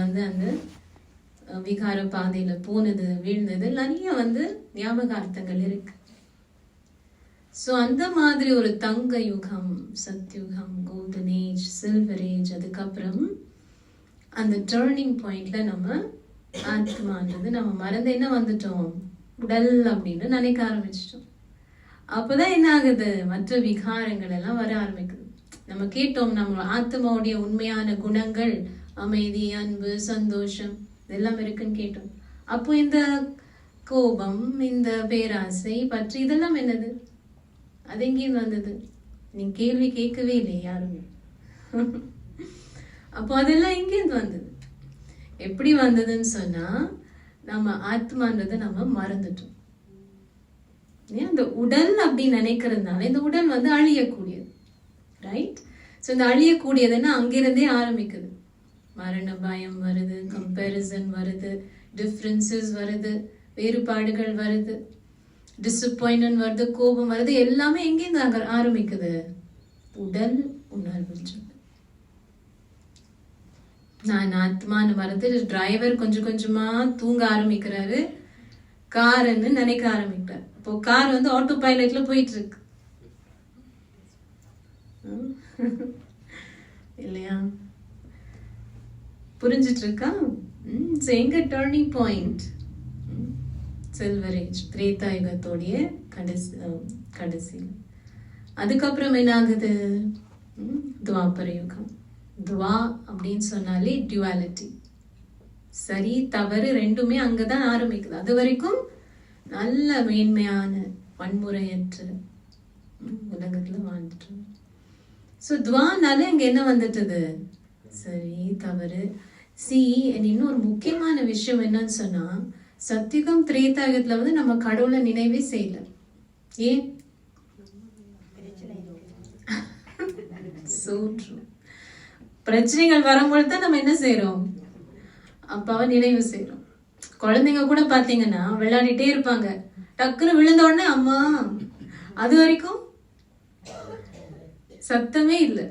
வந்து அந்த விகார பாதையில போனது வீழ்ந்தது நிறைய வந்து ஞாபகார்த்தங்கள் இருக்கு. ஸோ அந்த மாதிரி ஒரு தங்க யுகம், சத்யுகம், கோல்டன் ஏஜ், சில்வர் ஏஜ், அதுக்கப்புறம் அந்த டேர்னிங் பாயிண்ட்ல நம்ம ஆத்மான்றது நம்ம மறந்து என்ன வந்துட்டோம், உடல் அப்படின்னு நினைக்க ஆரம்பிச்சிட்டோம். அப்பதான் என்ன ஆகுது, மற்ற விகாரங்கள் எல்லாம் வர ஆரம்பிக்குது. நம்ம கேட்டோம், நம்ம ஆத்மாவுடைய உண்மையான குணங்கள் அமைதி, அன்பு, சந்தோஷம் இதெல்லாம் இருக்குன்னு கேட்டோம். அப்போ இந்த கோபம், இந்த பேராசை பற்றி இதெல்லாம் என்னது, அது எங்கேயும் வந்தது? நீங்க கேள்வி கேட்கவே இல்லை யாருமே. அப்போ அதெல்லாம் எங்கேருந்து வந்தது? எப்படி வந்ததுன்னு சொன்னா, நம்ம ஆத்மான்றதை நம்ம மறந்துட்டோம். இந்த உடல் அப்படின்னு நினைக்கிறதுனால இந்த உடல் வந்து அழியக்கூடியது, ரைட்? ஸோ இந்த அழியக்கூடியதுன்னா அங்கிருந்தே ஆரம்பிக்குது. மரண பயம் வருது, கம்பேரிசன் வருது, டிஃப்ரென்சஸ் வருது, வேறுபாடுகள் வருது, டிசப்பாயின்மெண்ட் வருது, கோபம் வருது. எல்லாமே எங்கேருந்து அங்க ஆரம்பிக்குது? உடல் உணர்வு. நான் ஆத்மான்னு மறந்து டிரைவர் கொஞ்சம் கொஞ்சமா தூங்க ஆரம்பிக்கிறாரு, காருன்னு நினைக்க ஆரம்பிக்கிறார். இப்போ கார் வந்து ஆட்டோ பைலட்ல போயிட்டு இருக்கு இல்லையா? புரிஞ்சிட்டு இருக்கா? எங்க டர்னிங் பாயிண்ட் சில்வர் ஏஜ், திரேதாயுகத்தோடைய கடைசியில். அதுக்கப்புறம் என்ன ஆகுது? துவாபர யுகம். துவா அப்படின்னு சொன்னாலே டியூவாலிட்டி, சரி தவறு ரெண்டுமே அங்கதான் ஆரம்பிக்குது. அது வரைக்கும் நல்ல மேன்மையான வன்முறையற்ற உலகத்துல வாழ்ந்துட்டு. ஸோ துவானால இங்க என்ன வந்துட்டது? சரி தவறு. இன்னொரு முக்கியமான விஷயம் என்னன்னு சொன்னா, சத்தியுகம் திரேதாயுகத்துல வந்து நம்ம கடவுளை நினைவே செய்யல. ஏன்? So true. பிரச்சனைகள் வரும்பொழுது தான் நம்ம என்ன செய்யறோம்? அப்பாவை நினைவு செய்யறோம். குழந்தைங்க கூட பாத்தீங்கன்னா விளையாடிட்டே இருப்பாங்க, டக்குன்னு விழுந்த உடனே அம்மா. அது வரைக்கும் சத்தமே இல்லை,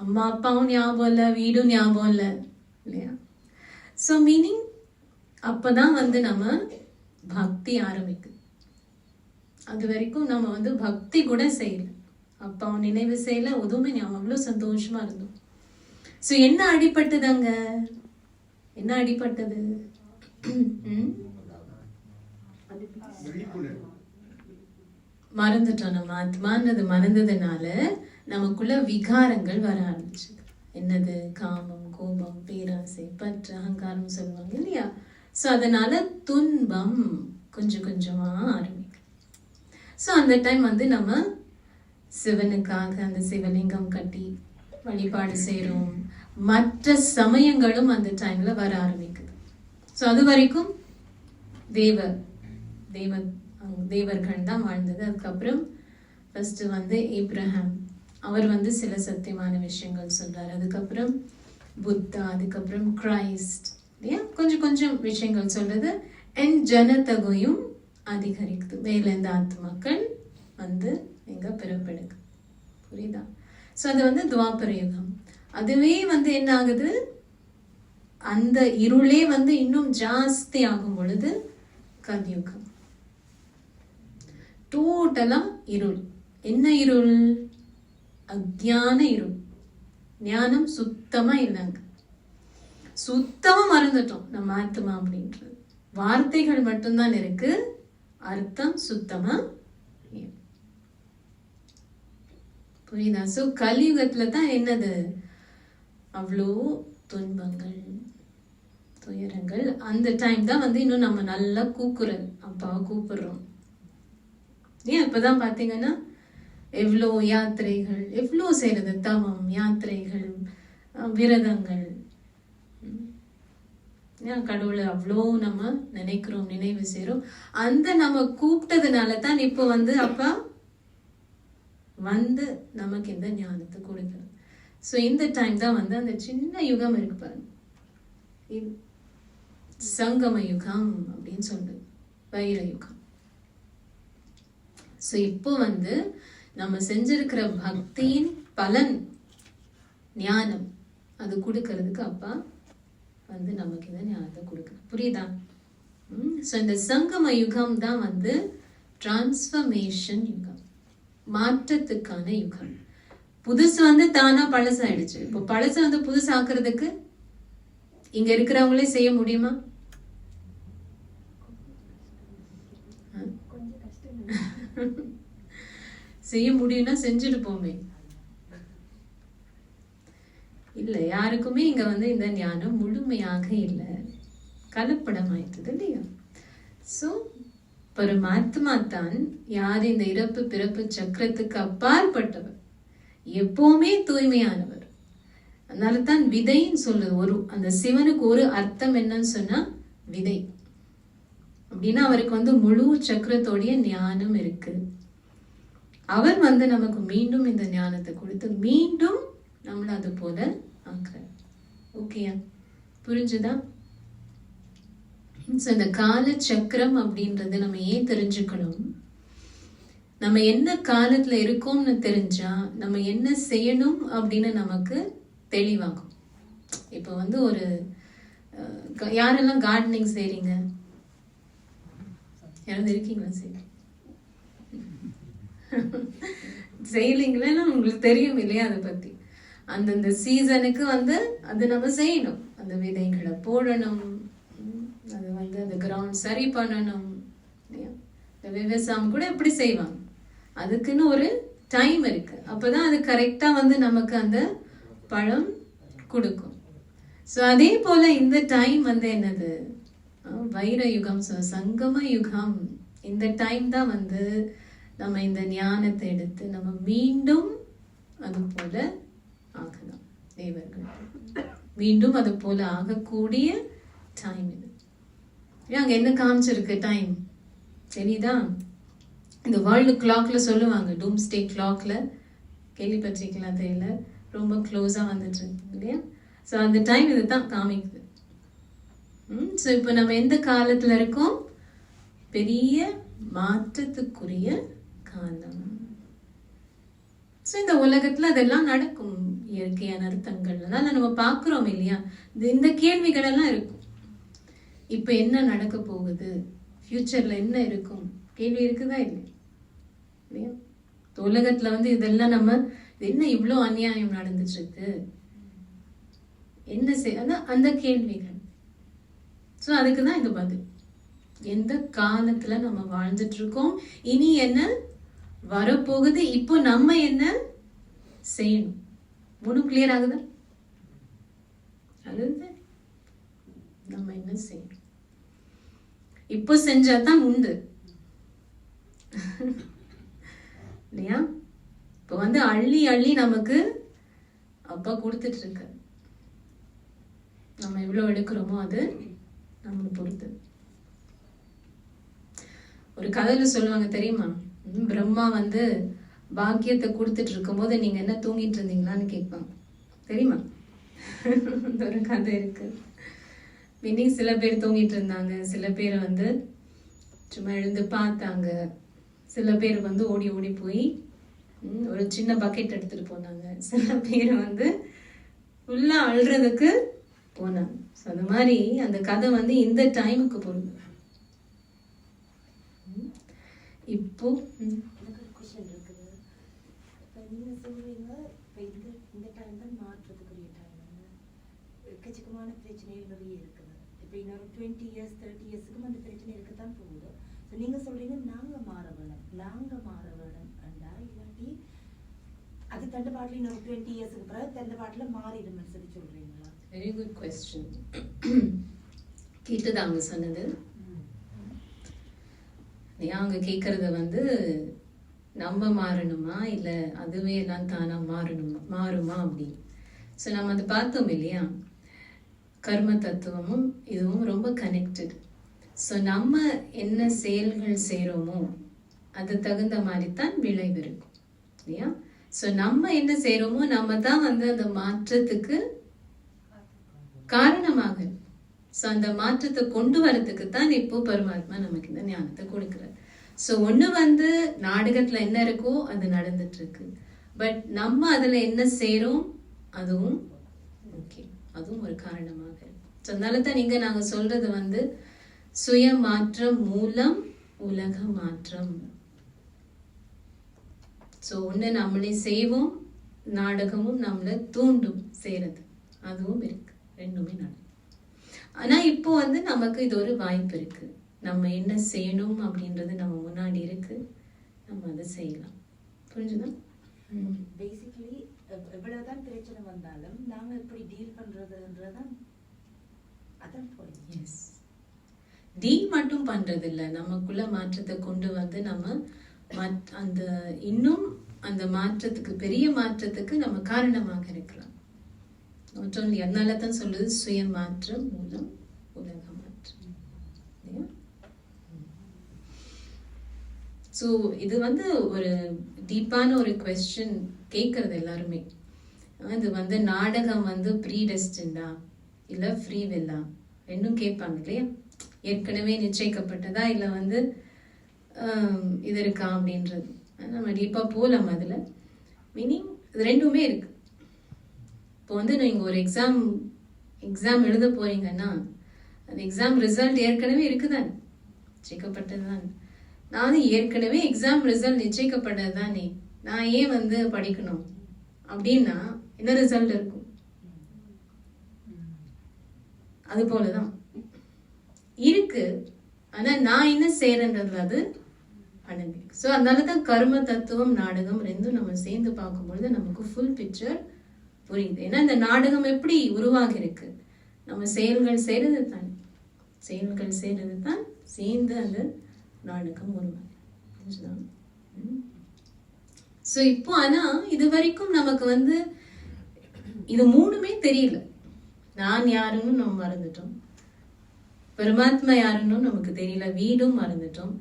அம்மா அப்பாவும் ஞாபகம் இல்லை, வீடும் ஞாபகம் இல்லை, இல்லையா? ஸோ மீனிங் அப்பதான் வந்து நம்ம பக்தி ஆரம்பிக்குது. அது வரைக்கும் நம்ம வந்து பக்தி கூட செய்யல, அப்பாவும் நினைவு செய்யல, எதுவுமே அவ்வளவு சந்தோஷமா இருந்தோம். ஸோ என்ன அடிபட்டது அங்க? என்ன அடிபட்டது? மறந்துட்டோம். நம்ம ஆத்மான்றது மறந்ததுனால நமக்குள்ள விகாரங்கள் வர ஆரம்பிச்சு. என்னது? காமம், கோபம், பேராசை, பற்று, அகங்காரம் சொல்லுவாங்க இல்லையா? ஸோ அதனால துன்பம் கொஞ்சம் கொஞ்சமா ஆரம்பிக்கும். ஸோ அந்த டைம் வந்து நம்ம சிவனுக்காக அந்த சிவலிங்கம் கட்டி வழிபாடு செய்யறோம். மற்ற சமயங்களும் அந்த டைம்ல வர ஆரம்பிக்குது. ஸோ அது வரைக்கும் தேவர்கள் தான் வாழ்ந்தது. அதுக்கப்புறம் ஃபர்ஸ்ட் வந்து ஏப்ரஹாம், அவர் வந்து சில சத்தியமான விஷயங்கள் சொல்றாரு. அதுக்கப்புறம் புத்தா, அதுக்கப்புறம் கிரைஸ்ட், கொஞ்சம் கொஞ்சம் விஷயங்கள் சொல்றது. என் ஜனத்தொகையும் அதிகரிக்குது, மேல இந்த ஆத்மாக்கள் வந்து எங்க பிறப்பெடுக்கு. புரியுதா? ஸோ அது வந்து துவாபர யுகம். அதுவே வந்து என்ன ஆகுது, அந்த இருளே வந்து இன்னும் ஜாஸ்தி ஆகும் பொழுது கலியுகம். டோட்டலா இருள். என்ன இருள்? அக்ஞான இருள். ஞானம் சுத்தமா இல்லைங்க, சுத்தமா மறந்துட்டோம் நம்ம ஆத்மா அப்படின்றது. வார்த்தைகள் மட்டும்தான் இருக்கு, அர்த்தம் சுத்தமா. புரியுதா? சோ கலியுகத்துல தான் என்னது, அவ்வளோ துன்பங்கள், துயரங்கள். அந்த டைம் தான் வந்து இன்னும் நம்ம நல்லா கூக்குறோம், அப்பாவை கூப்பிடுறோம். ஏன் இப்பதான் பாத்தீங்கன்னா எவ்வளோ யாத்திரைகள், எவ்வளோ செய்யறது, தவம், யாத்திரைகள், விரதங்கள். கடவுளை அவ்வளோ நம்ம நினைக்கிறோம், நினைவு செய்யறோம். அந்த நம்ம கூப்பிட்டதுனால தான் இப்போ வந்து அப்பா வந்து நமக்கு இந்த ஞானத்தை கொடுக்கிறது. ஸோ இந்த டைம் தான் வந்து அந்த சின்ன யுகம் இருக்கு பாருங்க, சங்கம யுகம் அப்படின்னு சொல்றது, வைர யுகம். ஸோ இப்போ வந்து நம்ம செஞ்சிருக்கிற பக்தியின் பலன் ஞானம் அது கொடுக்கறதுக்கு அப்பா வந்து நமக்கு இந்த ஞானத்தை கொடுக்குறேன். புரியுதா? ஸோ இந்த சங்கம யுகம் தான் வந்து டிரான்ஸ்ஃபர்மேஷன் யுகம், மாற்றத்துக்கான யுகம். புதுசு வந்து தானா பழசாயிடுச்சு. இப்போ பழசை வந்து புதுசு ஆக்குறதுக்கு இங்க இருக்கிறவங்களே செய்ய முடியுமா? செய்ய முடியும்னா செஞ்சுட்டு போமே. இல்ல, யாருக்குமே இங்க வந்து இந்த ஞானம் முழுமையாக இல்லை, கலப்படமாயிட்டது இல்லையா? சோ பரமாத்மா தான் யார் இந்த இறப்பு பிறப்பு சக்கரத்துக்கு அப்பாற்பட்டவர், எப்பவுமே தூய்மையானவர். அதனால தான் விதைன்னு சொல்லுது. அந்த சிவனுக்கு ஒரு அர்த்தம் என்னன்னு சொன்னா விதை அப்படின்னா அவருக்கு வந்து முழு சக்கரத்தோடைய ஞானம் இருக்கு. அவர் வந்து நமக்கு மீண்டும் இந்த ஞானத்தை கொடுத்து மீண்டும் நம்மள அது போல ஆக்குறார். ஓகேயா? புரிஞ்சுதா? இந்த கால சக்கரம் அப்படின்றது நம்ம ஏன் தெரிஞ்சுக்கணும்? நம்ம என்ன காலத்துல இருக்கோம்னு தெரிஞ்சா நம்ம என்ன செய்யணும் அப்படின்னு நமக்கு தெளிவாகும். இப்ப வந்து ஒரு யாரெல்லாம் கார்டனிங் செய்றீங்க? யாராவது இருக்கீங்களா? செய்யலீங்களா? உங்களுக்கு தெரியும் இல்லையா அதை பத்தி? அந்தந்த சீசனுக்கு வந்து அது நம்ம செய்யணும். அந்த விதைகளை போடணும், அது வந்து அந்த கிரவுண்ட் சரி பண்ணணும். விவசாயம் கூட எப்படி செய்வாங்க, அதுக்குன்னு ஒரு டைம் இருக்கு. அப்பதான் அது கரெக்டா வந்து நமக்கு அந்த பழம் கொடுக்கும். ஸோ அதே போல இந்த டைம் வந்து என்னது? வைர யுகம், சங்கம யுகம். இந்த டைம் தான் வந்து நம்ம இந்த ஞானத்தை எடுத்து நம்ம மீண்டும் அது போல ஆகலாம். தேவர்கள் மீண்டும் அது போல ஆகக்கூடிய டைம் இது. அங்க என்ன காமிச்சிருக்கு டைம் தெரியுதா? இந்த வேர்ல்டு கிளாக்ல சொல்லுவாங்க, டூம்ஸ்டே கிளாக்ல, கேள்விப்பட்டிருக்கலாம் தெரியல, ரொம்ப க்ளோஸா வந்துட்டு இருக்கு இல்லையா? ஸோ அந்த டைம் இது தான் காமிக்குது. ஸோ இப்போ நம்ம எந்த காலத்துல இருக்கோம்? பெரிய மாற்றத்துக்குரிய காலம். ஸோ இந்த உலகத்துல அதெல்லாம் நடக்கும், இயற்கையான அர்த்தங்கள். அதனால நம்ம பார்க்கிறோம் இல்லையா? இந்த கேள்விகள் எல்லாம் இருக்கும். இப்ப என்ன நடக்க போகுது, ஃபியூச்சர்ல என்ன இருக்கும், கேள்வி இருக்குதா இல்லையா? உலகத்துல வந்து இதெல்லாம் நம்ம என்ன இவ்வளோ அநியாயம் நடந்துட்டு இருக்கு, என்ன செய்ய, அந்த கேள்விகள். ஸோ அதுக்குதான் இந்த பதில். எந்த காலத்துல நம்ம வாழ்ந்துட்டு இருக்கோம், இனி என்ன வரப்போகுது, இப்போ நம்ம என்ன செய்யணும், மூணு கிளியர் ஆகுதா? அது நம்ம என்ன செய்யணும், இப்போ செஞ்சாதான் உண்டு இல்லையா? இப்ப வந்து அள்ளி அள்ளி நமக்கு அப்பா கொடுத்துட்டு இருக்க, நம்ம எவ்வளவு எடுக்கிறோமோ அது நம்மளை பொறுத்து. ஒரு கதையில சொல்லுவாங்க தெரியுமா? பிரம்மா வந்து பாக்கியத்தை கொடுத்துட்டு இருக்கும் போது நீங்க என்ன தூங்கிட்டு இருந்தீங்களான்னு கேட்பாங்க, தெரியுமா? ஒரு கதை இருக்கு. மீனிங் சில பேர் தூங்கிட்டு இருந்தாங்க, சில பேர் வந்து சும்மா எழுந்து பார்த்தாங்க, சில பேர் வந்து ஓடி ஓடி போய் ஒரு சின்ன பக்கெட் எடுத்துட்டு போனாங்க, சில பேர் வந்து ஃபுல்லா அழுறதுக்கு போனாங்க. அது மாதிரி அந்த கதை வந்து இந்த டைமுக்கு போகுது. இப்போ எக்கச்சக்கமான பிரச்சனைகள் நிறைய இருக்குது. இப்போ இன்னொரு 20 years 30 yearsக்கும் அந்த பிரச்சனை இருக்கத்தான் போகுது. நீங்க சொல்றீங்க நாங்க மாற வேணும் அண்டா, இல்லாட்டி அது தண்ட பாட்டில் இன்னொரு 20 yearsக்கு பிறகு தண்ட பாட்டில் மாறிடும்னு சொல்லி சொல்றீங்களா? Very good question. கேட்டுதாங்க சொன்னது. அவங்க கேட்கறத வந்து நம்ம மாறணுமா இல்ல அதுவே எல்லாம் தானா மாறுமா அப்படி. ஸோ நம்ம அதை பார்த்தோம் இல்லையா? கர்ம தத்துவமும் இதுவும் ரொம்ப கனெக்டட். ஸோ நம்ம என்ன செயல்கள் செய்கிறோமோ அது தகுந்த மாதிரி தான் விளைவு இருக்கும் இல்லையா? ஸோ நம்ம என்ன செய்கிறோமோ நம்ம தான் வந்து அந்த மாற்றத்துக்கு காரணமாக. ஸோ அந்த மாற்றத்தை கொண்டு வரதுக்கு தான் இப்போ பரமாத்மா நமக்கு இந்த ஞானத்தை கொடுக்குறார். ஸோ ஒன்று வந்து நாடகத்துல என்ன இருக்கோ அது நடந்துட்டு இருக்கு, பட் நம்ம அதுல என்ன செய்யறோம் அதுவும் ஓகே, அதுவும் ஒரு காரணமாக. அதனால தான் நீங்க நாங்க சொல்றது வந்து சுய மாற்றம் மூலம் உலக மாற்றம். சோ ஒண்ணு நம்மளே செய்வோம், நாடகமும் நம்மள தூண்டும் செய்யறது, அதுவும் இருக்கு, ரெண்டுமே நடக்கும். ஆனா இப்போ வந்து நமக்கு இது ஒரு வாய்ப்பு இருக்கு, நம்ம என்ன செய்யணும் அப்படின்றது நம்ம முன்னாடி இருக்கு, நம்ம அதை செய்யலாம். புரிஞ்சுதா? பேசிக்கலி எவ்வளவுதான் பிரச்சனை வந்தாலும் நாங்க எப்படி டீல் பண்றதுன்றதான் அதான் பாயிண்ட். எஸ், டீல் மட்டும் பண்றது இல்ல, நமக்குள்ள மாற்றத்தை கொண்டு வந்து நம்ம அந்த இன்னும் அந்த மாற்றத்துக்கு, பெரிய மாற்றத்துக்கு நம்ம காரணமாக இருக்கலாம். நாட் ஓன்லி, அதனால தான் சொல்லுது சுய மாற்றம் மூலம் உலக மாற்றம். ஸோ இது வந்து ஒரு டீப்பான ஒரு கொஸ்டின் கேட்கறது எல்லாருமே. இது வந்து நாடகம் வந்து ப்ரீடெஸ்டின்டா இல்லை ஃப்ரீ வில்லா, ரெண்டும் கேட்பாங்க இல்லையா? ஏற்கனவே நிச்சயிக்கப்பட்டதா இல்லை வந்து இது இருக்கா அப்படின்றது. நம்ம டீப்பாக போகலாம் அதில். மீனிங் இது ரெண்டுமே இருக்கு. இப்போ வந்து நீங்கள் ஒரு எக்ஸாம் எழுத போறீங்கன்னா அந்த எக்ஸாம் ரிசல்ட் ஏற்கனவே இருக்குதானே, நிச்சயிக்கப்பட்டது தானே. நான் ஏற்கனவே எக்ஸாம் ரிசல்ட் நிச்சயிக்கப்பட்டது தானே, நான் ஏன் வந்து படிக்கணும் அப்படின்னா என்ன ரிசல்ட் இருக்கும்? அது போலதான் இருக்கு. ஆனா நான் என்ன செய்யறேன்றது அது அடங்கி. ஸோ அதனாலதான் கர்ம தத்துவம் நாடகம் ரெண்டும் நம்ம சேர்ந்து பார்க்கும்பொழுது நமக்கு ஃபுல் பிக்சர் புரியுது. ஏன்னா இந்த நாடகம் எப்படி உருவாகி இருக்கு, நம்ம செயல்கள் செய்யறது தான், சேர்ந்து அந்த நாடகம் உருவாகி. ஸோ இப்போ ஆனா இது வரைக்கும் நமக்கு வந்து இது மூணுமே தெரியல. நான் யாருன்னு நம்ம மறந்துட்டோம், பரமாத்மா யாருன்னு நமக்கு தெரியல, வீடும் மறந்துட்டோம்,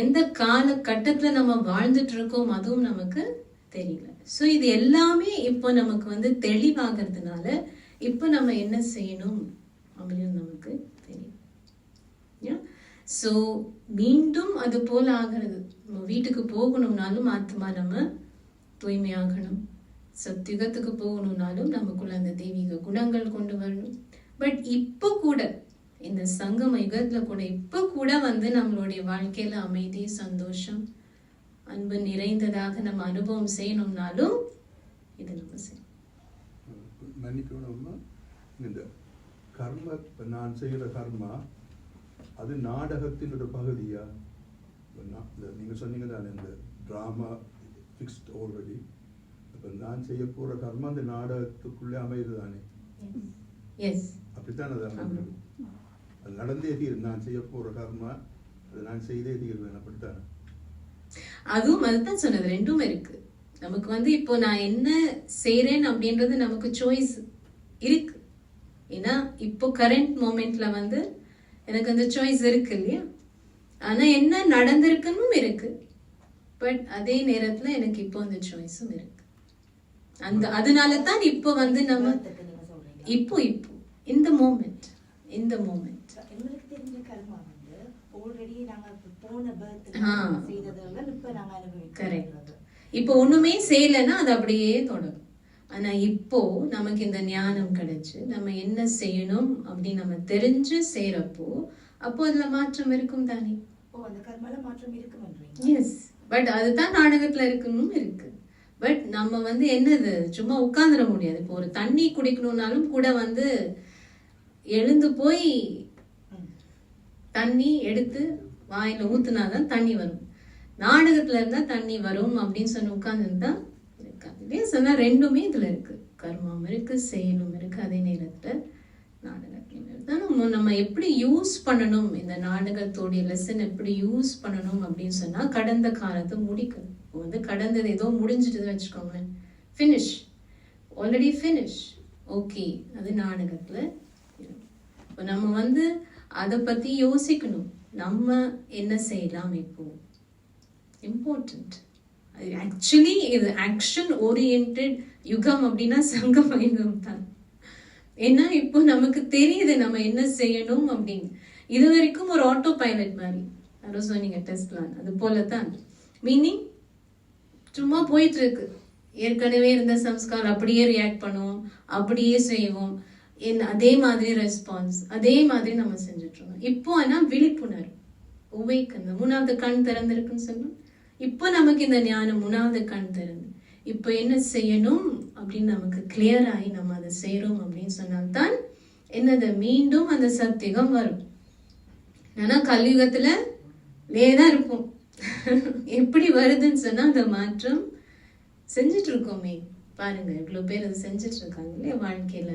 எந்த காலகட்டத்துல நம்ம வாழ்ந்துட்டு இருக்கோம் அதுவும் நமக்கு தெரியல. ஸோ இது எல்லாமே இப்போ நமக்கு வந்து தெளிவாகிறதுனால இப்போ நம்ம என்ன செய்யணும் அப்படின்னு நமக்கு தெரியும். ஸோ மீண்டும் அது போல ஆகிறது. நம்ம வீட்டுக்கு போகணும்னாலும் ஆத்மா நம்ம தூய்மையாகணும், சத்தியுகத்துக்கு போகணும்னாலும் நமக்குள்ள அந்த தெய்வீக குணங்கள் கொண்டு வரணும். பட் இப்போ கூட இந்த சங்கம யுகத்துல கூட இப்போ கூட வந்து நம்மளுடைய வாழ்க்கையில அமைதி, சந்தோஷம், அன்பு நிறைந்ததாக நம்ம அனுபவம் செய்யணும்னாலும் இது நம்ம செய்யணும். மன்னிக்கணும்னா இந்த கர்ம, நான் செய்யற கர்மா அது நாடகத்தின் ஒரு பகுதியா? நீங்க சொன்னீங்க தானே இந்த டிராமா ஃபிக்ஸ்ட் ஆல்ரெடி. இப்போ நான் செய்ய போற கர்மா அந்த நாடகத்துக்குள்ளே அமையுது தானே? அப்படித்தான் அது அமைகிறது. அது நடந்தே தீர், நான் செய்ய போற கர்மா அது நான் செய்தே தீர்வேன், அப்படித்தானே? அதுவும் அதுதான் சொன்னது, ரெண்டும் இருக்கு. நமக்கு வந்து இப்போ நான் என்ன செய்யறேன் அப்படின்றது நமக்கு சாய்ஸ் இருக்கு. ஏன்னா இப்போ கரண்ட் மோமெண்ட்ல வந்து எனக்கு அந்த சாய்ஸ் இருக்கு இல்லையா? ஆனா என்ன நடந்திருக்குன்னு இருக்கு, பட் அதே நேரத்துல எனக்கு இப்போ அந்த சாய்ஸும் இருக்கு. அந்த அதனால தான் இப்போ வந்து நம்ம இப்போ இந்த மோமெண்ட் எங்களுக்கு தெரிஞ்ச கர்மா வந்து ஆல்ரெடி நாங்க போன பர்த் செய்ததெல்லாம் இப்ப நாங்க அனுபவிக்கிறோம். கரெக்ட். இப்போ ஒண்ணுமே செய்யலைன்னா அது அப்படியே தொடரும். ஆனா இப்போ நமக்கு இந்த ஞானம் கிடைச்சு நம்ம என்ன செய்யணும் அப்படின்னு நம்ம தெரிஞ்சு செய்யறப்போ அப்போ அதுல மாற்றம் இருக்கும் தானே. அந்த கர்மால மாற்றம் இருக்கும்ன்றீங்க? எஸ், பட் அதுதான் நாடகத்துல இருக்கணும் இருக்கு. பட் நம்ம வந்து என்னது சும்மா உட்கார்ந்துட முடியாது. இப்போ ஒரு தண்ணி குடிக்கணும்னாலும் கூட வந்து எழுந்து போய் தண்ணி எடுத்து வாயில ஊத்துனாதான் தண்ணி வரும். நாடகத்துல இருந்தா தண்ணி வரும் அப்படின்னு சொல்லி உட்கார்ந்துருந்தா இருக்காது இல்லையா? சொன்னா ரெண்டுமே இதுல இருக்கு, கர்மம் இருக்கு, செயலும் இருக்கு, அதே நேரத்துல நாடகத்துல நம்ம எப்படி யூஸ் பண்ணணும், இந்த நாடகத்தோடைய லெசன் எப்படி யூஸ் பண்ணணும் அப்படின்னு சொன்னா கடந்த காலத்தை முடிக்கணும். வந்து கடந்தது ஏதோ முடிஞ்சிட்டு வச்சுக்கோங்களேன், ஃபினிஷ், ஆல்ரெடி ஃபினிஷ், ஓகே, அது நாடகத்துல. இப்போ நம்ம வந்து அதை பத்தி யோசிக்கணும், நம்ம என்ன செய்யலாம் இப்போ. இம்பார்ட்டன்ட் ஆக்சுவலி இது ஆக்ஷன் ஓரியன்டட் யுகம் அப்படின்னா சங்கம யுகம் தான். ஏன்னா இப்போ நமக்கு தெரியுது நம்ம என்ன செய்யணும் அப்படின்னு. இது வரைக்கும் ஒரு ஆட்டோ பைலட் மாதிரி யாரோ சொன்னீங்க டெஸ்ட்லாம், அது போலதான். மீனிங் சும்மா போயிட்டு இருக்கு, ஏற்கனவே இருந்த சம்ஸ்காரம் அப்படியே ரியாக்ட் பண்ணுவோம், அப்படியே செய்வோம். அதே மாதிரி ரெஸ்பான்ஸ், அதே மாதிரி நம்ம செஞ்சுட்டு இருக்கோம். இப்போ ஆனா விழிப்புணர்வு, உவைக்கு மூணாவது கண் திறந்திருக்குன்னு சொல்லணும். இப்போ நமக்கு இந்த ஞானம் மூணாவது கண் திறந்து இப்போ என்ன செய்யணும் அப்படின்னு நமக்கு கிளியர் ஆகி நம்ம அதை செய்யறோம் அப்படின்னு சொன்னால்தான் என்னது மீண்டும் அந்த சத்தியுகம் வரும். ஆனா கலியுகத்துல லேதான் இருப்போம். எப்படி வருதுன்னு சொன்னா அந்த மாற்றம் செஞ்சுட்டு இருக்கோமே பாருங்க, இவ்வளவு பேர் அதை செஞ்சுட்டு இருக்காங்க இல்லையா வாழ்க்கையில.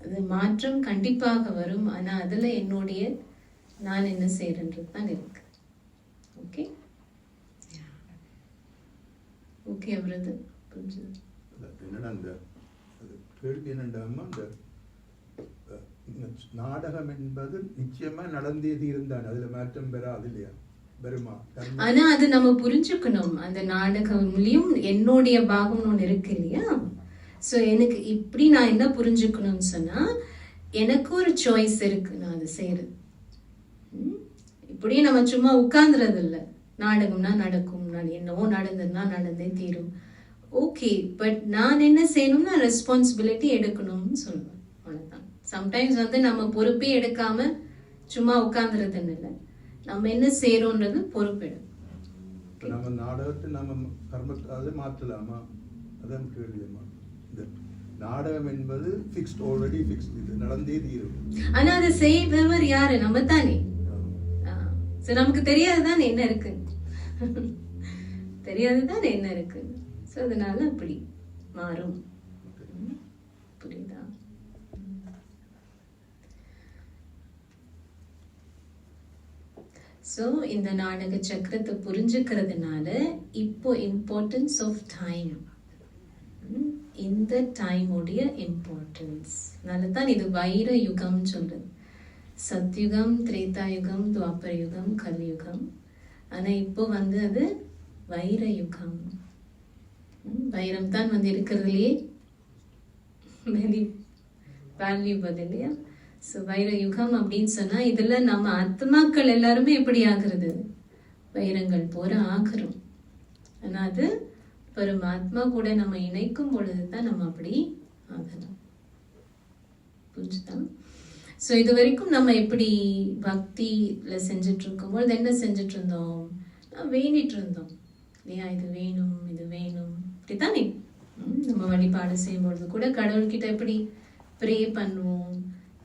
அது மாற்றம் கண்டிப்பாக வரும். ஆனா அதுல என்னுடைய நான் என்ன செய்யறன்றது தான் இருக்கு. ஓகே ஓகே அவரது புரிஞ்சது. என்னடா அந்த கேள்வி என்னண்டாமா, அந்த நாடகம் என்பது நிச்சயமா நடந்தே தீர்ந்தான், அதுல மாற்றம் பெறாது இல்லையா வருமா? ஆனா அது நம்ம புரிஞ்சுக்கணும். அந்த நாடகம்லயும் என்னுடைய பாகம் ஒண்ணு இருக்கு இல்லையா. சோ எனக்கு இப்படி நான் என்ன புரிஞ்சுக்கணும்னு சொன்னா, எனக்கு ஒரு சாய்ஸ் இருக்கு நான் அதை செய்யறது. இப்படியே நம்ம சும்மா உட்கார்ந்துறது இல்லை. நாடகம்னா நடக்கும், என்னவோ நடந்ததுன்னா நடந்தே தீரும். ஓகே, பட் நான் என்ன செய்யணும்னா ரெஸ்பான்சிபிலிட்டி எடுக்கணும்னு சொல்லுவேன். அவ்வளவுதான். சம்டைம்ஸ் வந்து நம்ம பொறுப்பே எடுக்காம சும்மா உட்கார்ந்துறதுன்னு இல்லை, நம்ம என்ன செய்யறோம்ன்றது பொறுப்பெடும். நம்ம நாடகத்தை நம்ம கர்மத்தால மாற்றலாமா? அதான் கேள்வியம்மா. இந்த நாடகம் என்பது ஃபிக்ஸ்ட், ஆல்ரெடி ஃபிக்ஸ்ட், இது நடந்தே தீரும். ஆனா அதை செய்பவர் யாரு? நம்ம தானே. சோ நமக்கு தெரியாதுதான் என்ன இருக்கு, தெரியாதுதான் என்ன இருக்கு. சோ அதனால அப்படி மாறும். புரியுதா? சோ இந்த நாடக சக்கரத்தை புரிஞ்சுக்கிறதுனால இப்போ இம்பார்ட்டன்ஸ் ஆஃப் டைம், இந்த டைமுடைய இம்பார்ட்டன்ஸ் தான் இது வைர யுகம் சொல்றது. சத்யுகம், திரேதா யுகம், துவாபர யுகம், கலியுகம். ஆனா இப்போ வந்து அது வைர யுகம். வைரம் தான் வந்து இருக்கிறதுலயே வெரி வேல்யூபிள் இல்லையா. ஸோ வைர யுகம் அப்படின்னு சொன்னா இதுல நம்ம ஆத்மாக்கள் எல்லாருமே எப்படி ஆகுறது? வைரங்கள் போற ஆகிறோம். ஆனா அது பரமாத்மா கூட நம்ம இணைக்கும் பொழுதுதான் நம்ம அப்படி ஆகணும். புரிஞ்சுதான்? ஸோ இது வரைக்கும் நம்ம எப்படி பக்தியில செஞ்சுட்டு இருக்கும்போது என்ன செஞ்சுட்டு இருந்தோம்? வேண்டிட்டு இருந்தோம் இல்லையா, இது வேணும் இது வேணும் அப்படித்தானே. நம்ம வழிபாடு செய்யும்பொழுது கூட கடவுள்கிட்ட எப்படி ப்ரே பண்ணுவோம்,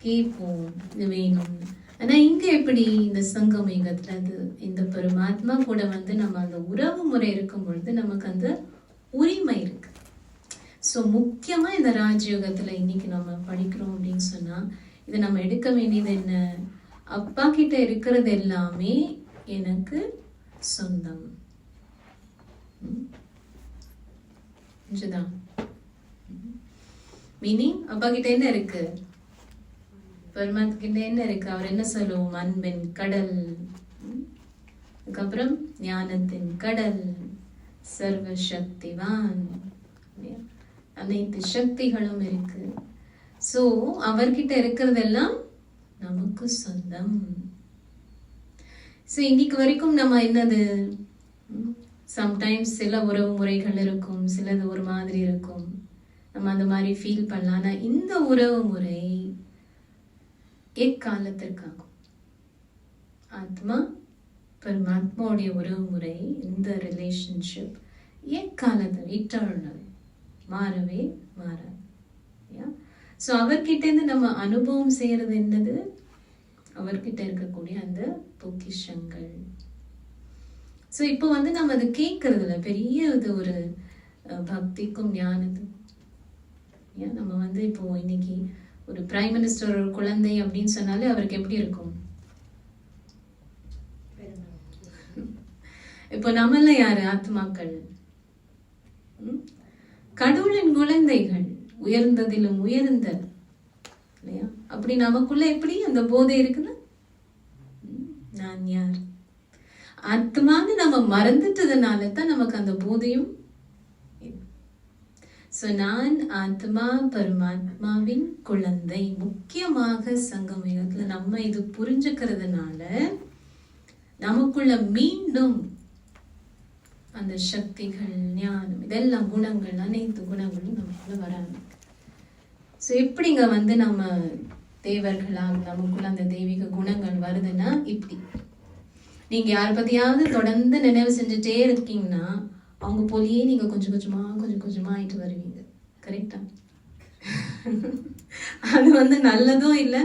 கேட்போம் இது வேணும். ஆனா இங்க எப்படி இந்த சங்கம் யுகத்துல அது இந்த பரமாத்மா கூட வந்து நம்ம அந்த உறவு முறை இருக்கும் பொழுது நமக்கு அந்த உரிமை இருக்கு. ஸோ முக்கியமா இந்த ராஜயோகத்துல இன்னைக்கு நம்ம படிக்கிறோம் அப்படின்னு சொன்னா இதை நம்ம எடுக்க வேண்டியது என்ன? அப்பா கிட்ட இருக்கிறது எல்லாமே எனக்கு சொந்தம். மீனிங் அப்பா கிட்ட என்ன இருக்கு? பரமாத்மா கிட்ட என்ன இருக்கு? அவர் என்ன சொல்லுவோம்? அன்பின் கடல், அதுக்கப்புறம் ஞானத்தின் கடல், சர்வ சக்திவான், அனைத்து சக்திகளும் இருக்கு. சோ அவர்கிட்ட இருக்கிறதெல்லாம் நமக்கு சொந்தம். சோ இன்னைக்கு வரைக்கும் நம்ம என்னது, சம்டைம்ஸ் சில உறவு முறைகள் இருக்கும், சிலது ஒரு மாதிரி இருக்கும், நம்ம அந்த மாதிரி ஃபீல் பண்ணலாம். ஆனா இந்த உறவு முறை எக்காலத்திற்காகும். ஆத்மா பரமாத்மாவுடைய உறவு முறை, இந்த ரிலேஷன்ஷிப் எக்காலத்தில் இட்டர்னல், மாறவே மாறாது. ஸோ அவர்கிட்ட இருந்து நம்ம அனுபவம் செய்யறது என்னது? அவர்கிட்ட இருக்கக்கூடிய அந்த பொக்கிஷங்கள். ஸோ இப்போ வந்து நம்ம அதை கேட்கறதுல பெரிய இது ஒரு பக்திக்கும் ஞானத்துக்கும். நம்ம வந்து இப்போ இன்னைக்கு ஒரு பிரைம் மினிஸ்டர் ஒரு குழந்தை அப்படின்னு சொன்னாலே அவருக்கு எப்படி இருக்கும்? இப்போ நம்மள யாரு? ஆத்மாக்கள், கடவுளின் குழந்தைகள், உயர்ந்ததிலும் உயர்ந்த இல்லையா. அப்படி நமக்குள்ள எப்படி அந்த போதை இருக்குன்னா நான் யார்? ஆத்மான்னு நம்ம மறந்துட்டதுனால தான் நமக்கு அந்த போதையும். சோ நான் ஆத்மா பரமாத்மாவின் குழந்தை. முக்கியமாக சங்கமயுகத்துல நம்ம இது புரிஞ்சுக்கிறதுனால நமக்குள்ள மீண்டும் அந்த சக்திகள், ஞானம், இதெல்லாம் குணங்கள், அனைத்து குணங்களும் நமக்குள்ள வராது. ஸோ எப்படிங்க வந்து நம்ம தேவர்களாக நமக்குள்ள அந்த தெய்வீக குணங்கள் வருதுன்னா இப்படி. நீங்க யாரை பத்தியாவது தொடர்ந்து நினைவு செஞ்சுட்டே இருக்கீங்கன்னா அவங்க போலியே நீங்க கொஞ்சம் கொஞ்சமா ஆயிட்டு வருவீங்க. கரெக்டா? அது வந்து நல்லதும் இல்லை.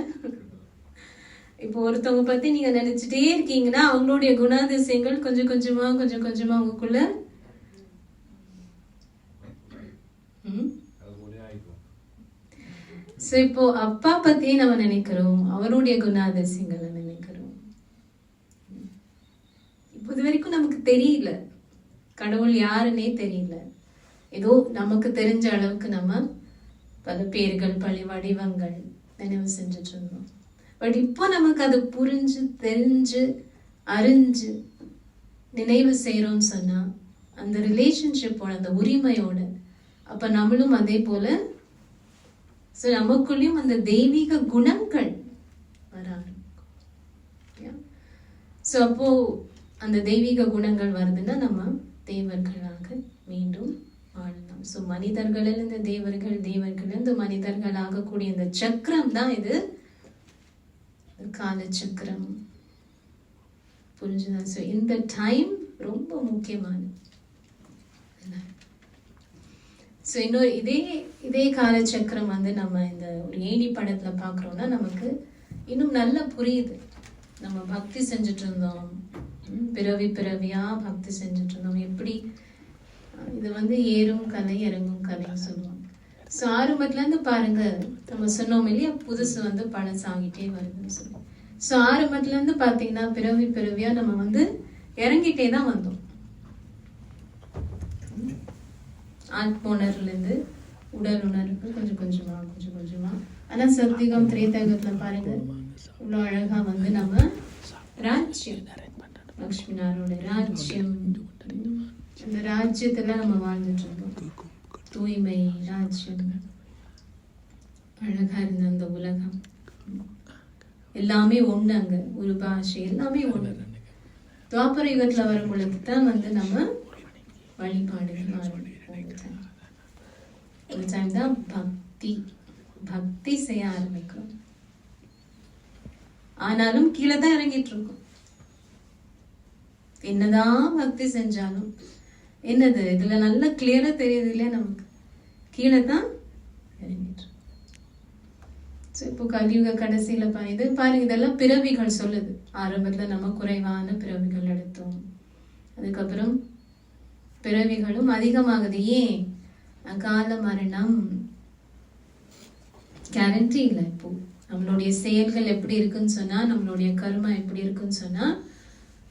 இப்போ ஒருத்தவங்க பத்தி நீங்க நினைச்சிட்டே இருக்கீங்கன்னா அவங்களுடைய குணாதிசயங்கள் கொஞ்சம் கொஞ்சமா உங்களுக்குள்ள சோ இப்போ அப்பா பத்தியே நம்ம நினைக்கிறோம், அவருடைய குணாதிசயங்களை நினைக்கிறோம். இப்போ இது வரைக்கும் நமக்கு தெரியல கடவுள் யாருன்னே தெரியல. ஏதோ நமக்கு தெரிஞ்ச அளவுக்கு நம்ம பல பேர்கள் பல வடிவங்கள் நினைவு செஞ்சுட்டு இருந்தோம். பட் இப்போ நமக்கு அது புரிஞ்சு தெரிஞ்சு அறிஞ்சு நினைவு செய்யறோம்னு சொன்னா அந்த ரிலேஷன்ஷிப்போட அந்த உரிமையோட அப்ப நம்மளும் அதே போல நமக்குள்ளயும் அந்த தெய்வீக குணங்கள் வர ஆரம்பிக்கும். சோ அப்போ அந்த தெய்வீக குணங்கள் வருதுன்னா நம்ம தேவர்களாக மீண்டும் வாழலாம். சோ மனிதர்களிலிருந்து தேவர்கள், தேவர்களிலிருந்து மனிதர்கள் ஆகக்கூடிய இந்த சக்கரம் தான் இது கால சக்கரம். புரிஞ்சுதா? சோ இந்த டைம் ரொம்ப முக்கியமானது. ஸோ இன்னொரு இதே காலச்சக்கரம் வந்து நம்ம இந்த ஒரு ஏணி படத்துல பாக்குறோம்னா நமக்கு இன்னும் நல்லா புரியுது. நம்ம பக்தி செஞ்சுட்டு இருந்தோம், பிறவியா பக்தி செஞ்சுட்டு இருந்தோம். எப்படி இது வந்து ஏறும் கலை இறங்கும் கலைன்னு சொல்லுவாங்க. ஸோ ஆரம்பத்துல இருந்து பாருங்க, நம்ம சொன்னோம் இல்லையா, புதுசு வந்து பழசாகிட்டே வருதுன்னு சொல்லி. ஸோ ஆரம்பத்துல இருந்து பாத்தீங்கன்னா பிறவியா நம்ம வந்து இறங்கிட்டே தான் வந்தோம். ஆத்மோணர்ல இருந்து உடல் உணர்வு கொஞ்சம் கொஞ்சமா. ஆனா சத்தியுகம் திரேதாயுகத்துல பாருங்க இவ்வளவு அழகா வந்து நம்ம ராஜ்யம், லக்ஷ்மி நாராயணோட ராஜ்யம், அந்த ராஜ்யத்துல நம்ம வாழ்ந்துட்டு இருந்தோம். தூய்மை ராஜ்யம், அழகா இருந்த அந்த உலகம் எல்லாமே ஒண்ணு, அங்க ஒரு பாஷை எல்லாமே ஒண்ணு. துவாபர யுகத்துல வரும் பொழுதுதான் வந்து நம்ம வழிபாடுகள் ஒரு டைம் தான் பக்தி செய்ய ஆரம்பிக்கிறோம். ஆனாலும் கீழே தான் இறங்கிட்டு இருக்கோம். என்னதான் பக்தி செஞ்சாலும் என்னது இதுல நல்லா கிளியரா தெரியுது இல்லையா, நமக்கு கீழே தான் இறங்கிட்டு. இப்போ கலியுக கடைசியில இது பாருங்க, இதெல்லாம் பிறவிகள் சொல்லுது. ஆரம்பத்துல நம்ம குறைவான பிறவிகள் எடுத்தோம், அதுக்கப்புறம் பிறவிகளும் அதிகமாகுது. ஏன்? அகால மரணம் கேரண்டி இல்லை. இப்போ நம்மளுடைய செயல்கள் எப்படி இருக்குன்னு சொன்னா, நம்மளுடைய கர்மா எப்படி இருக்குன்னு சொன்னா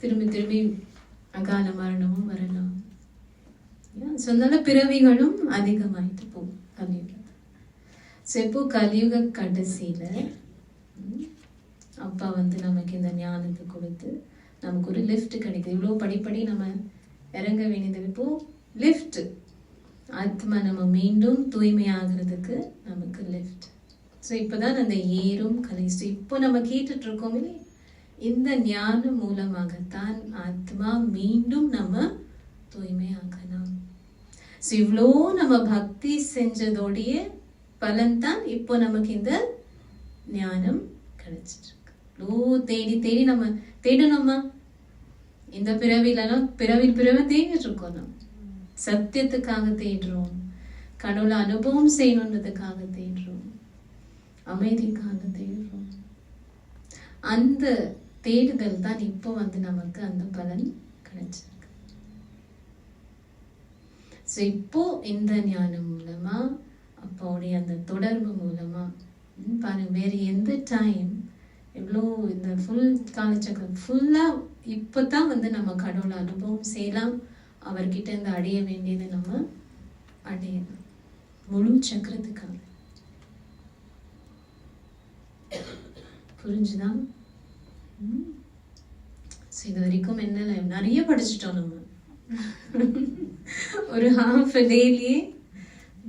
திரும்பி அகால மரணமும் வரலாம். சொன்னால பிறவிகளும் அதிகமாயிட்டு போகும் கலியுக. இப்போ கலியுக கடைசியில அப்பா வந்து நமக்கு இந்த ஞானத்தை கொடுத்து நமக்கு ஒரு லிஃப்ட் கிடைக்குது. இவ்வளவு படிப்படி நம்ம இறங்க வேண்டியது. இப்போ லிஃப்ட், ஆத்மா நம்ம மீண்டும் தூய்மையாகிறதுக்கு நமக்கு லிஃப்ட். ஸோ இப்போதான் அந்த ஏறும் கலை. ஸோ இப்போ நம்ம கேட்டுட்டு இருக்கோம் இல்லையா, இந்த ஞானம் மூலமாகத்தான் ஆத்மா மீண்டும் நம்ம தூய்மையாகலாம். ஸோ இவ்வளோ நம்ம பக்தி செஞ்சதோடைய பலன் தான் இப்போ நமக்கு இந்த ஞானம் கிடைச்சிட்டு இருக்கு. இவ்வளோ தேடி நம்ம தேடணுமா? இந்த பிறவிலாம் பிறவி தேடிட்டு இருக்கோம். நம்ம சத்தியத்துக்காக தேடுறோம், கடவுளை அனுபவம் செய்யணுன்றதுக்காக தேடுறோம், அமைதிக்காக தேடுறோம். அந்த தேடுதல் தான் இப்போ வந்து நமக்கு அந்த பலன் கிடைச்சிருக்கு. இப்போ இந்த ஞானம் மூலமா அப்பாவுடைய அந்த தொடர்பு மூலமா பாருங்க, வேற எந்த டைம் எவ்வளோ இந்த ஃபுல் காலச்சக்கரம் ஃபுல்லா இப்பதான் வந்து நம்ம கடவுளை அனுபவம் செய்யலாம். அவர்கிட்ட இருந்து அடைய வேண்டியதை நம்ம அடையலாம் முழு சக்கரத்துக்காக. புரிஞ்சுதான்? இது வரைக்கும் என்ன நிறைய படிச்சுட்டோம் நம்ம. ஒரு ஹாஃப் டேலயே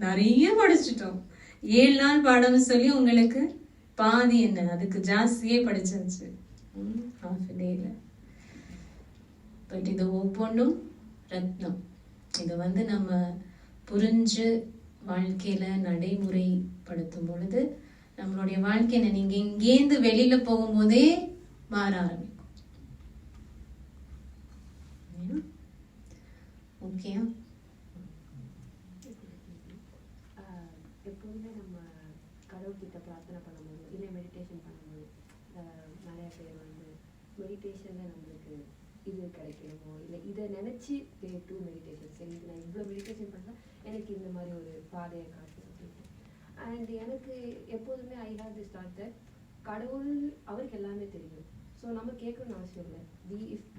நிறைய படிச்சுட்டோம். 7 நாள் பாடம் சொல்லி உங்களுக்கு பாதி என்ன, அதுக்கு ஜாஸ்தியே படிச்சாச்சு ஹாஃப் டேல. பட் இது ஒவ்வொன்றும் ரத்னம். இதை வந்து நம்ம புரிஞ்சு வாழ்க்கையில நடைமுறைப்படுத்தும் பொழுது நம்மளுடைய வாழ்க்கையில நீங்க இங்கேருந்து வெளியில போகும்போதே மாற ஆரம்பிக்கும். ஓகே, எப்போதுமே நம்ம கடவுள்கிட்ட பிரார்த்தனை பண்ணும்போது இல்லை மெடிடேஷன் பண்ணும்போது நிறைய பேர் வந்து மெடிடேஷனில் நம்மளுக்கு இது கிடைக்கணுமோ இல்லை இதை நினச்சி டூ மெடிடேஷன் சரி நான் இவ்வளோ மெடிடேஷன் பண்ணால் எனக்கு இந்த மாதிரி ஒரு பாதையை காட்டும் அப்படின்ட்டு. அண்ட் எனக்கு எப்போதுமே I have this thought that கடவுள் அவருக்கு எல்லாமே தெரியும். ஸோ நம்ம கேட்கணும்னு அவசியம் இல்லை.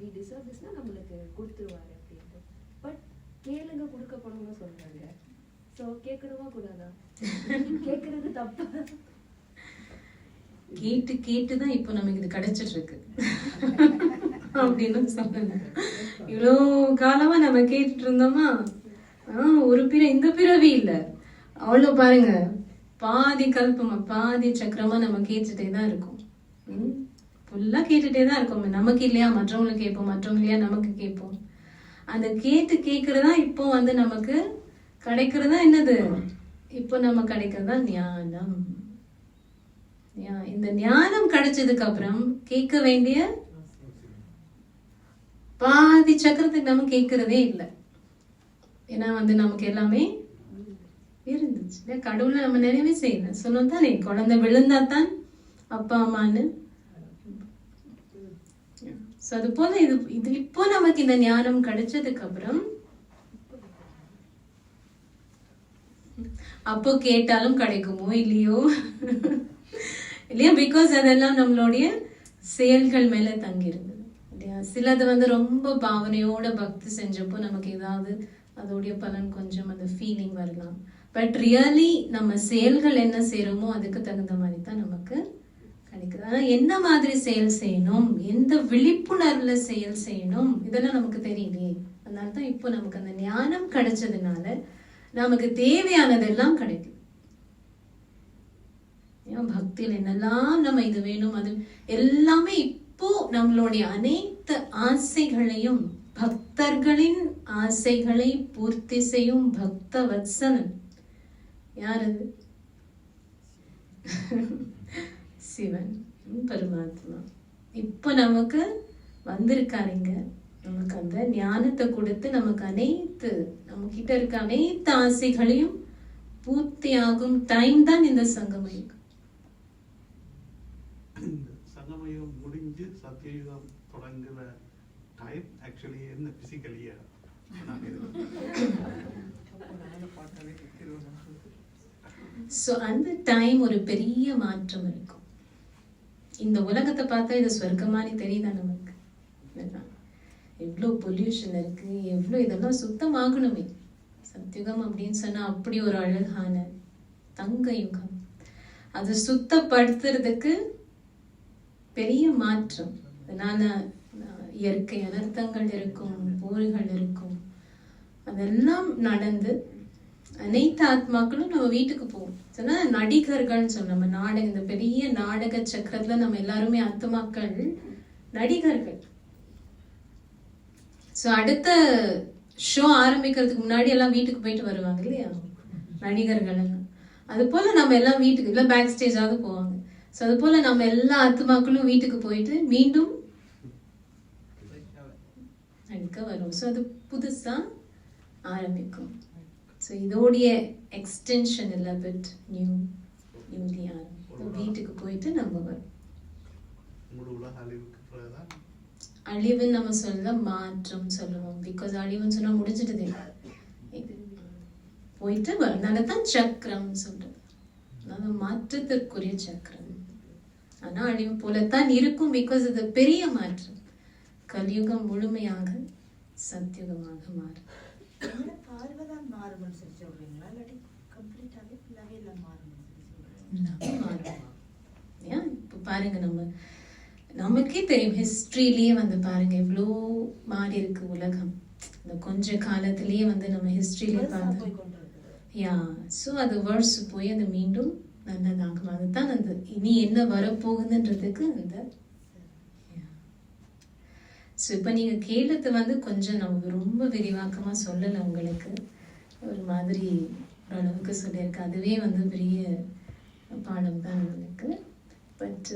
வி டிசர்வ் திஸ்னால் நம்மளுக்கு கொடுத்துருவாரு அப்படின்ட்டு. பட் கேளுங்க கொடுக்கப்படணும்னு சொல்கிறாங்க. ஸோ கேட்கணுமா கூடாதா? கேட்கறது தப்பு. கேட்டு கேட்டுதான் இப்போ நமக்கு இது கிடைச்சிட்டு இருக்கு அப்படின்னு சொல்லுங்க. இவ்வளோ காலமா நம்ம கேட்டுட்டு இருந்தோமா, ஒரு இந்த பிறவி இல்லை அவ்வளோ பாருங்க, பாதி கல்பமா பாதி சக்கரமா நம்ம கேட்டுட்டே தான் இருக்கோம். ஃபுல்லா கேட்டுட்டே தான் இருக்கோம். நமக்கு இல்லையா மற்றவங்களுக்கு கேட்போம், மற்றவங்க இல்லையா நமக்கு கேட்போம். அந்த கேட்கறதா இப்போ வந்து நமக்கு கிடைக்கிறதா என்னது, இப்போ நம்ம கிடைக்கிறதா ஞானம். இந்த ஞானம் கிடைச்சதுக்கு அப்புறம் கேட்க வேண்டிய பாதி சக்கரத்துக்கு நம்ம கேட்கறதே இல்லை. ஏன்னா வந்து நமக்கு எல்லாமே இருந்துச்சு. கடவுளை நம்ம நினைவே செய்யல சொன்னோம் தானே, குழந்தை விழுந்தா தான் அப்பா அம்மான்னு. அது போல இது இப்போ நமக்கு இந்த ஞானம் கிடைச்சதுக்கு அப்புறம் அப்போ கேட்டாலும் கிடைக்குமோ இல்லையோ இல்லையா, பிகாஸ் அதெல்லாம் நம்மளுடைய செயல்கள் மேல தங்கியிருந்தது இல்லையா. சிலது வந்து ரொம்ப பாவனையோட பக்தி செஞ்சப்போ நமக்கு ஏதாவது அதோடைய பலன் கொஞ்சம் அந்த ஃபீலிங் வரலாம். பட் ரியலி நம்ம செயல்கள் என்ன செய்யறோமோ அதுக்கு தகுந்த மாதிரி தான் நமக்கு கிடைக்குது. ஆனா என்ன மாதிரி செயல் செய்யணும், எந்த விழிப்புணர்வுல செயல் செய்யணும், இதெல்லாம் நமக்கு தெரியலையே. அதனாலதான் இப்போ நமக்கு அந்த ஞானம் கிடைச்சதுனால நமக்கு தேவையானதெல்லாம் கிடைக்கும். பக்தியில் என்னெல்லாம் நம்ம இது வேணும் அது எல்லாமே இப்போ நம்மளுடைய அனைத்து ஆசைகளையும் பக்தர்களின் ஆசைகளை பூர்த்தி செய்யும் பக்த வத்சலன் யார் அது? சிவன் பரமாத்மா இப்போ நமக்கு வந்திருக்காருங்க. நமக்கு அந்த ஞானத்தை கொடுத்து நமக்கு அனைத்து நம்ம கிட்ட இருக்க அனைத்து ஆசைகளையும் பூர்த்தியாகும் டைம் தான் இந்த சங்கமயுகம். சங்கமயுகம் முடிஞ்சு சத்தியயுகம் தொடங்குற டைம் ஆக்சுவலி என்ன பிசிக்கலியா ஸோ அந்த டைம் ஒரு பெரிய மாற்றம் இருக்கும். இந்த உலகத்தை பார்த்தா இது சொர்க்கமானி தெரியுதா நமக்கு? எவ்வளோ பொல்யூஷன் இருக்கு, எவ்வளோ இதெல்லாம் சுத்தமாகணுமே. சத்யுகம் அப்படின்னு சொன்னா அப்படி ஒரு அழகான தங்க யுகம். அது சுத்தப்படுத்துறதுக்கு பெரிய மாற்றம். அதனால இயற்கை அனர்த்தங்கள் இருக்கும், போர்கள் இருக்கும், அதெல்லாம் நடந்து அனைத்து ஆத்மாக்களும் நம்ம வீட்டுக்கு போவோம். சொன்னா நடிகர்கள்னு சொன்ன நம்ம நாடக இந்த பெரிய நாடக சக்கரத்துல நம்ம எல்லாருமே ஆத்மாக்கள் நடிகர்கள். ஸோ அடுத்த ஷோ ஆரம்பிக்கிறதுக்கு முன்னாடி எல்லாம் வீட்டுக்கு போயிட்டு வருவாங்க இல்லையா நடிகர்கள் எல்லாம். அது போல நம்ம எல்லாம் வீட்டுக்கு இல்லை பேக் ஸ்டேஜாவது போவாங்க. ஸோ அது போல நம்ம எல்லா ஆத்மாக்களும் வீட்டுக்கு போயிட்டு மீண்டும் நடிக்க வரும். ஸோ அது புதுசா ஆரம்பிக்கும். ஸோ இதோடைய எக்ஸ்டென்ஷன் இல்லை, பட் நியூலி ஆரம்பிக்கும். வீட்டுக்கு போயிட்டு நம்ம வரும். அழிவுன்னு நம்ம சொல்ல மாற்றம் சொல்லுவோம். பிகாஸ் அழிவுன்னு சொன்னா முடிஞ்சிட்டதே போயிட்டு வரும். தான் சக்கரம் சொல்றது, அதாவது மாற்றத்திற்குரிய சக்கரம். ஆனா அழிவு போலத்தான் இருக்கும். பிகாஸ் இது பெரிய மாற்றம். கலியுகம் முழுமையாக சத்தியுகமாக மாறும். பார்வைதான் மாறும்னு சொல்லி சொல்றீங்களா, இல்லாட்டி கம்ப்ளீட்டாவே ஃபுல்லாவே எல்லாம் மாறும்னு சொல்லி சொல்றீங்களா? எல்லாமே மாறும். ஏன் இப்போ பாருங்க, நமக்கே தெரியும் ஹிஸ்ட்ரியிலேயே வந்து பாருங்க எவ்வளோ மாறி இருக்கு உலகம். இந்த கொஞ்ச காலத்திலேயே வந்து நம்ம ஹிஸ்ட்ரியிலே பார்த்தோம். ஸோ அது வேர்ஸ் போய் அது மீண்டும் நல்லதாகும். அதுதான் அந்த இனி என்ன வரப்போகுதுன்றதுக்கு அந்த. ஸோ இப்போ நீங்கள் கேட்டது வந்து கொஞ்சம் நம்ம ரொம்ப விரிவாக்கமாக சொல்லலை உங்களுக்கு. ஒரு மாதிரி ஓரளவுக்கு சொல்லியிருக்கேன். அதுவே வந்து பெரிய பாடம் தான் உங்களுக்கு. பட்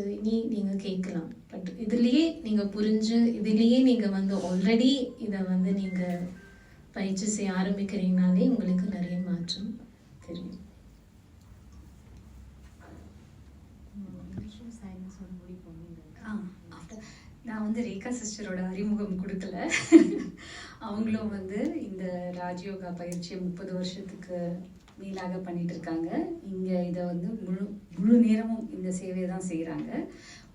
நீங்கள் கேட்கலாம். பட் இதுலேயே நீங்கள் புரிஞ்சு இதுலேயே நீங்கள் வந்து ஆல்ரெடி இதை வந்து நீங்கள் பயிற்சி செய்ய ஆரம்பிக்கிறீங்கனாலே உங்களுக்கு நிறைய மாற்றம் தெரியும். நான் வந்து ரேகா சிஸ்டரோட அறிமுகம் கொடுக்கல. அவங்களும் வந்து இந்த ராஜயோகா பயிற்சியை 30 வருஷத்துக்கு மேலாக பண்ணிட்டு இருக்காங்க. இங்கே இதை வந்து முழு நேரமும் இந்த சேவையை தான் செய்கிறாங்க.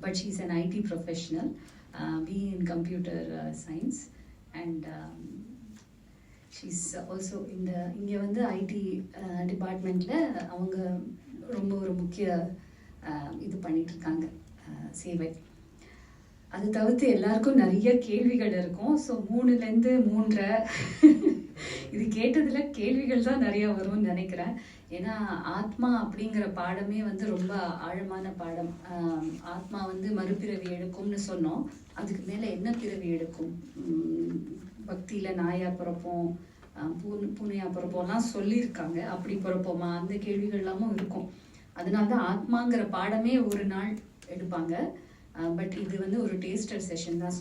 But she is an ID professional, be in computer science and she's also இங்கே வந்து ஐடி டிபார்ட்மெண்ட்டில் அவங்க ரொம்ப ஒரு முக்கிய இது பண்ணிகிட்ருக்காங்க சேவை. அது தவிர்த்து எல்லாருக்கும் நிறைய கேள்விகள் இருக்கும். ஸோ 3லேருந்து 3:30 இது கேட்டதில் கேள்விகள் தான் நிறையா வரும்னு நினைக்கிறேன். ஏன்னா ஆத்மா அப்படிங்கிற பாடமே வந்து ரொம்ப ஆழமான பாடம். ஆத்மா வந்து மறுபிறவி எடுக்கும்னு சொன்னோம். அதுக்கு மேலே என்ன பிறவி எடுக்கும்? பக்தியில் நாயாக பிறப்போம், பூனையாக பிறப்போம்லாம் சொல்லியிருக்காங்க. அப்படி பிறப்போமா? அந்த கேள்விகள் எல்லாமும் இருக்கும். அதனால தான் ஆத்மாங்கிற பாடமே ஒரு நாள் எடுப்பாங்க. பட் இது வந்து ஒரு டேஸ்டர் செஷன் தான்.